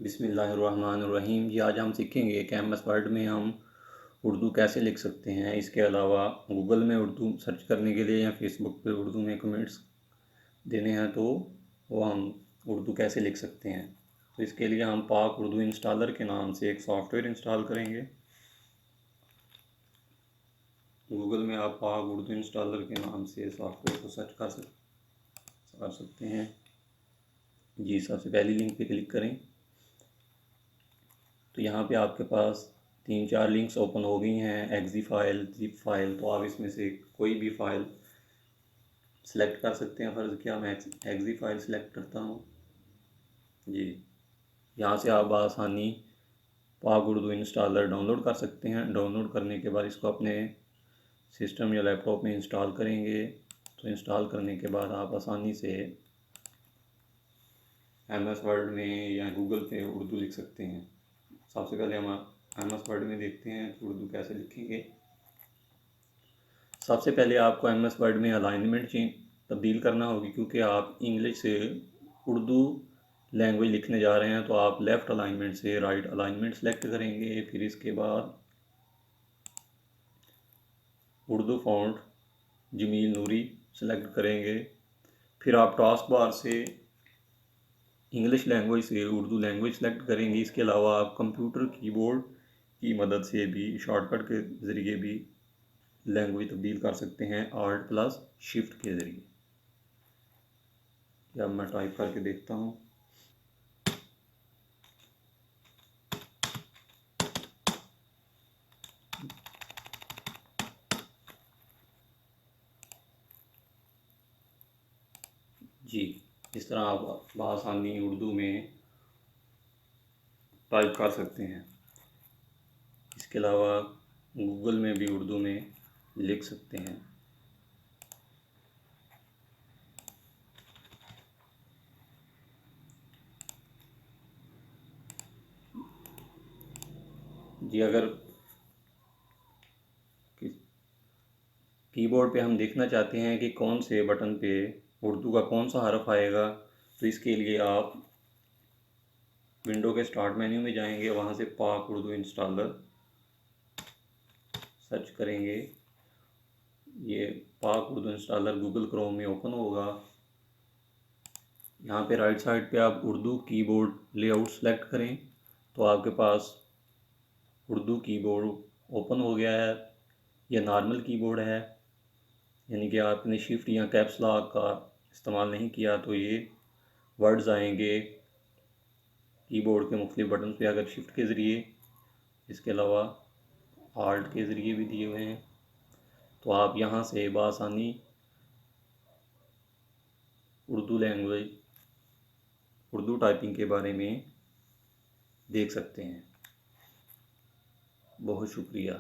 बिस्मिल्लाहिर्रहमानिर्रहीम। जी आज हम सीखेंगे कि एम एस वर्ड में हम उर्दू कैसे लिख सकते हैं। इसके अलावा गूगल में उर्दू सर्च करने के लिए या फेसबुक पे उर्दू में कमेंट्स देने हैं तो वो हम उर्दू कैसे लिख सकते हैं। तो इसके लिए हम पाक उर्दू इंस्टॉलर के नाम से एक सॉफ्टवेयर इंस्टॉल करेंगे। गूगल में आप पाक उर्दू इंस्टॉलर के नाम से सॉफ्टवेयर को सर्च कर सकते हैं। जी सबसे पहली लिंक पे क्लिक करें तो यहाँ पे आपके पास 3-4 लिंक्स ओपन हो गई हैं, एक्जी फाइल, जिप फाइल। तो आप इसमें से कोई भी फाइल सेलेक्ट कर सकते हैं। फ़र्ज़ किया मैं एक्जी फाइल सेलेक्ट करता हूँ। जी यहाँ से आप आसानी पाक उर्दू इंस्टॉलर डाउनलोड कर सकते हैं। डाउनलोड करने के बाद इसको अपने सिस्टम या लैपटॉप में इंस्टॉल करेंगे। तो इंस्टॉल करने के बाद आप आसानी से एम एस वर्ड में या गूगल पे उर्दू लिख सकते हैं। सबसे पहले हम एम एस वर्ड में देखते हैं कि उर्दू कैसे लिखेंगे। सबसे पहले आपको एम एस वर्ड में अलाइनमेंट तब्दील करना होगी, क्योंकि आप इंग्लिश से उर्दू लैंग्वेज लिखने जा रहे हैं। तो आप लेफ़्ट अलाइनमेंट से राइट अलाइनमेंट सेलेक्ट करेंगे। फिर इसके बाद उर्दू फ़ॉन्ट जमील नूरी सेलेक्ट करेंगे। फिर आप टास्क बार से इंग्लिश लैंग्वेज से उर्दू लैंग्वेज सेलेक्ट करेंगे। इसके अलावा आप कंप्यूटर कीबोर्ड की मदद से भी शॉर्टकट के ज़रिए भी लैंग्वेज तब्दील कर सकते हैं, Alt प्लस शिफ्ट के ज़रिए। या मैं टाइप करके देखता हूँ। जी इस तरह आप बआसानी उर्दू में टाइप कर सकते हैं। इसके अलावा गूगल में भी उर्दू में लिख सकते हैं। जी अगर कीबोर्ड पे हम देखना चाहते हैं कि कौन से बटन पे उर्दू का कौन सा हरफ आएगा, तो इसके लिए आप विंडो के स्टार्ट मेन्यू में जाएंगे। वहाँ से पाक उर्दू इंस्टॉलर सर्च करेंगे। ये पाक उर्दू इंस्टॉलर गूगल क्रोम में ओपन होगा। यहाँ पे राइट साइड पे आप उर्दू कीबोर्ड लेआउट सेलेक्ट करें तो आपके पास उर्दू कीबोर्ड ओपन हो गया है। यह नॉर्मल कीबोर्ड है, यानी कि आपने शिफ्ट या कैप्स लॉक का इस्तेमाल नहीं किया तो ये वर्ड्स आएंगे कीबोर्ड के मुख्तलिफ बटन पे अगर शिफ्ट के ज़रिए। इसके अलावा आल्ट के ज़रिए भी दिए हुए हैं। तो आप यहाँ से बआसानी उर्दू लैंग्वेज उर्दू टाइपिंग के बारे में देख सकते हैं। बहुत शुक्रिया।